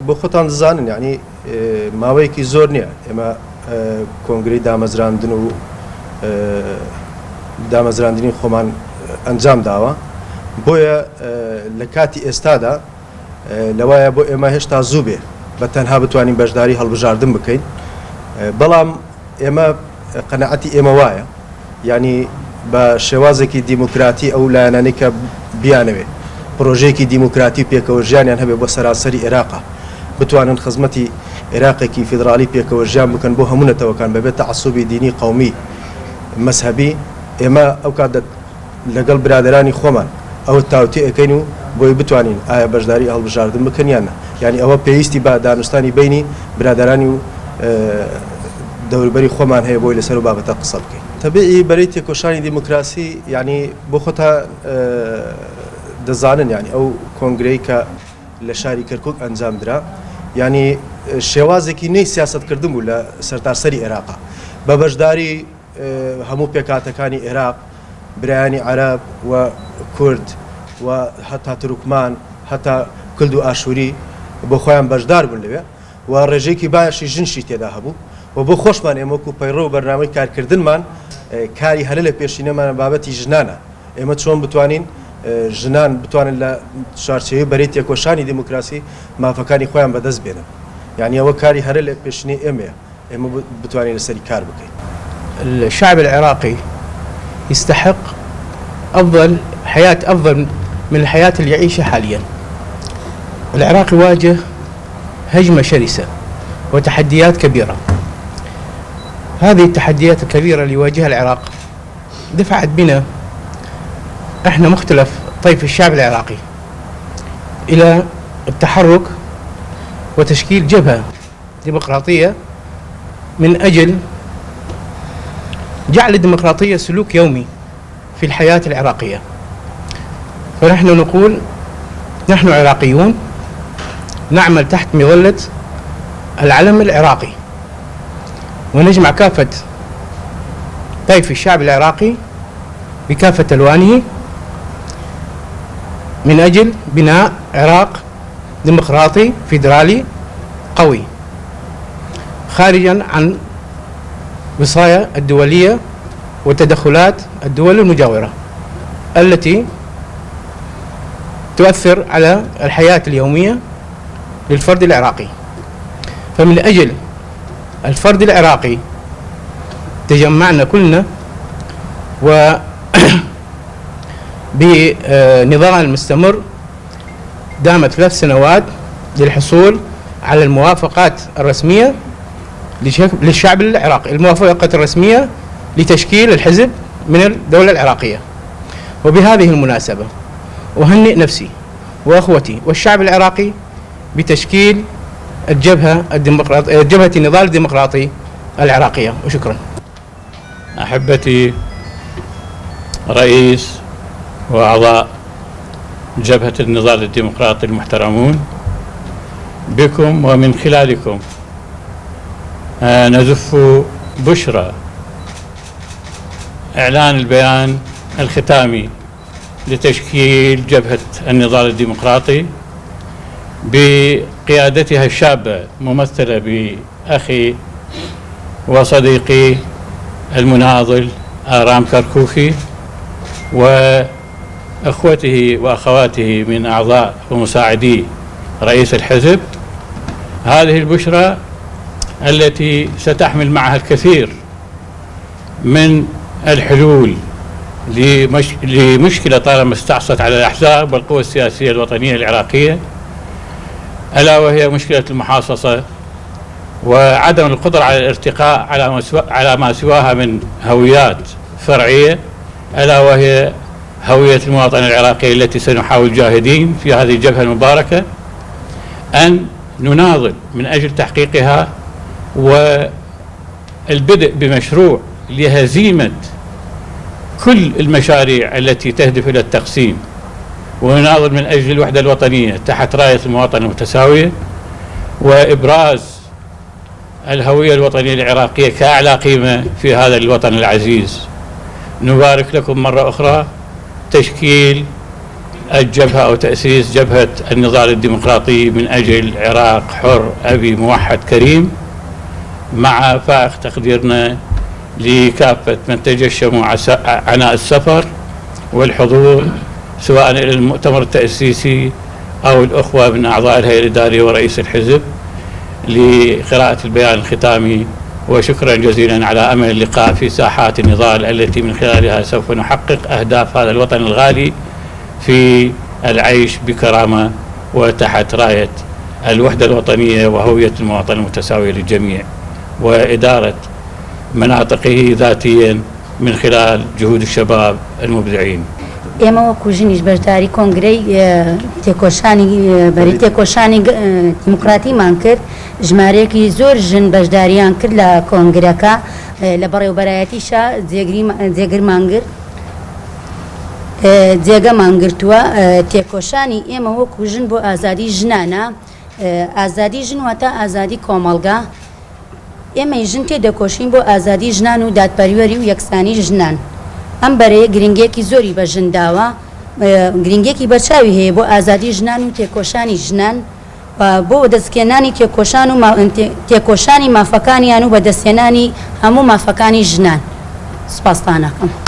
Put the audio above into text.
بۆ خۆتان دەزانن یعنی ماوەیەکی زۆر نییە ئێمە کۆنگرەی دامەزراندن و دامەزراندنی خۆمان ئەنجام داوە بۆیە لە کاتی ئێستادا لەوایە بۆ ئێمە هێشتا زوو بێ بە تەنها بتوانین بەشداری هەڵبژاردن بکەین بەڵام ئێمە قەنەعەتی ئێمە وایە یعنی بە شێوازێکی دیموکراتی ئەو لایەنانەی کە بیانەوێ پرۆژەیەکی دیموکراتی پێکەوە ژیانیان هەبێ بۆ سەراسەری عێراقا بتوانن خزمەتی عێراقێکی فیدرالی پێکەوە ژیان بکەن بۆ هەموو نەتەوەکان بەبێت تەعەسسوبی دینی قەومی مەذهبی ئێمە ئەو کات لەگەڵ برادرانی خۆمان ئەو تاوتی ئەەکەین و بۆی بتوانین ئایا بەشداری هەڵبژاردن بکەن یان نە یعنی ئەوە پێویستی بە دانوستانی بینی برادرانی و دەوروبەری خۆمان هەیە بۆی لەسەر و بابەتە قسە بکەین تەبیعی بەرەی تێکۆشانی دیموکراسی یعنی بۆ خۆتا دەزانن یعنی ئەو کۆنگرەی کە لە شاری کەرکوک ئەنجام درا یعنی شێوازێکی نەی سیاسەتکردن بوو لە سەرتاسەری عێراقا بە بەشداری هەموو پێکاتەکانی عێراق برایانی عەرەب و کورد و هەتا تورکمان هەتا کورد و ئاشووری بۆ خۆیان بەشدار بوون لەوێ و ڕێژەیەکی باشی ژنشی تێدا هەبوو و بۆ خۆشمان ئێمە وەکو پەیڕۆ و بەرنامەی کارکردنمان کاری هەلە لە پێشینەمان بابەتی ژنانە ئێمە چۆن بتوانین ژنان بتوانن لە چارچێوەی بەرەی تێکۆشانی دیموکراسی مافەکانی خۆیان بەدەست بێنن یعنی ئەوە کاری هەرە لە پێشینەی ئێمەیە ئێمە بتوانین لەسەری کار بکەین. الشعب العراقي يستحق أفضل من الحياة اللي يعيشها حاليا. العراق يواجه هجمة شرسة وتحديات كبيرة. هذه التحديات الكبيرة اللي يواجهها العراق دفعت بنا احنا مختلف طيف الشعب العراقي إلى التحرك وتشكيل جبهة ديمقراطية من أجل جعل الديمقراطية سلوك يومي في الحياة العراقية. فنحن نقول نحن عراقيون نعمل تحت مظلة العلم العراقي ونجمع كافة طيف الشعب العراقي بكافة ألوانه من أجل بناء عراق ديمقراطي فيدرالي قوي خارجا عن وصايا الدولية وتدخلات الدول المجاورة التي تؤثر على الحياة اليومية للفرد العراقي. فمن أجل الفرد العراقي تجمعنا كلنا بنضال مستمر دامت 3 سنوات للحصول على الموافقات الرسمية للشعب العراقي، الموافقة الرسمية لتشكيل الحزب من الدولة العراقية. وبهذه المناسبة أهنئ نفسي وأخوتي والشعب العراقي بتشكيل جبهة النضال الديمقراطي العراقية. وشكرا. أحبتي رئيس وأعضاء جبهة النضال الديمقراطي المحترمون، بكم ومن خلالكم نزف بشرى إعلان البيان الختامي لتشكيل جبهة النضال الديمقراطي بقيادتها الشابة ممثلة بأخي وصديقي المناضل آرام كركوكي وأخوته وأخواته من أعضاء ومساعدي رئيس الحزب. هذه البشرى التي ستحمل معها الكثير من الحلول لمشكلة طالما استعصت على الأحزاب والقوى السياسية الوطنية العراقية، ألا وهي مشكلة المحاصصة وعدم القدرة على الارتقاء على ما سواها من هويات فرعية، ألا وهي هوية المواطنة العراقية التي سنحاول جاهدين في هذه الجبهة المباركة أن نناضل من أجل تحقيقها والبدء بمشروع لهزيمة كل المشاريع التي تهدف إلى التقسيم، ونناضل من أجل الوحدة الوطنية تحت راية المواطنة المتساوية وإبراز الهوية الوطنية العراقية كأعلى قيمة في هذا الوطن العزيز. نبارك لكم مرة أخرى تشكيل الجبهة أو تأسيس جبهة النضال الديمقراطي من أجل عراق حر أبي موحد كريم، مع فائق تقديرنا لكافة من تجشموا عناء السفر والحضور سواء إلى المؤتمر التأسيسي أو الأخوة من أعضاء الهيئة الإدارية ورئيس الحزب لقراءة البيان الختامي. وشكرا جزيلا على أمل اللقاء في ساحات النضال التي من خلالها سوف نحقق أهداف هذا الوطن الغالي في العيش بكرامة وتحت راية الوحدة الوطنية وهوية المواطن المتساوية للجميع، وإدارة مناطقه ذاتيا من خلال جهود الشباب المبدعين. ئێمە وەکو ژنیش بەشداری کۆنگرەی بەری تێکۆشانی دیموکراتیمان کرد، ژمارەیەکی زۆر ژن بەشداریان کرد لە کۆنگرەکە لە بەڕێوەبەرایەتیشە جێگەمان گرتووە. تێکۆشانی ئێمە وەکو ژن بۆ ئازادی ژنانە، ئازادی ژن واتە ئازادی کۆمەڵگا. ئێمەی ژن تێدەکۆشین بۆ ئازادی ژنان و دادپەروەری و یەکسانی ژنان. ئەم بەرەیە گرنگێکی زۆری بە ژن داوە، گرنگێکی بەرچاوی هەیە بۆ ئازادی ژنان و تێکۆشانی ژنان، بۆ دەستکێنانی تێکۆشانی مافەکانیان و بەدەستێنانی هەموو مافەکانی ژنان. سپاستان دەکەم.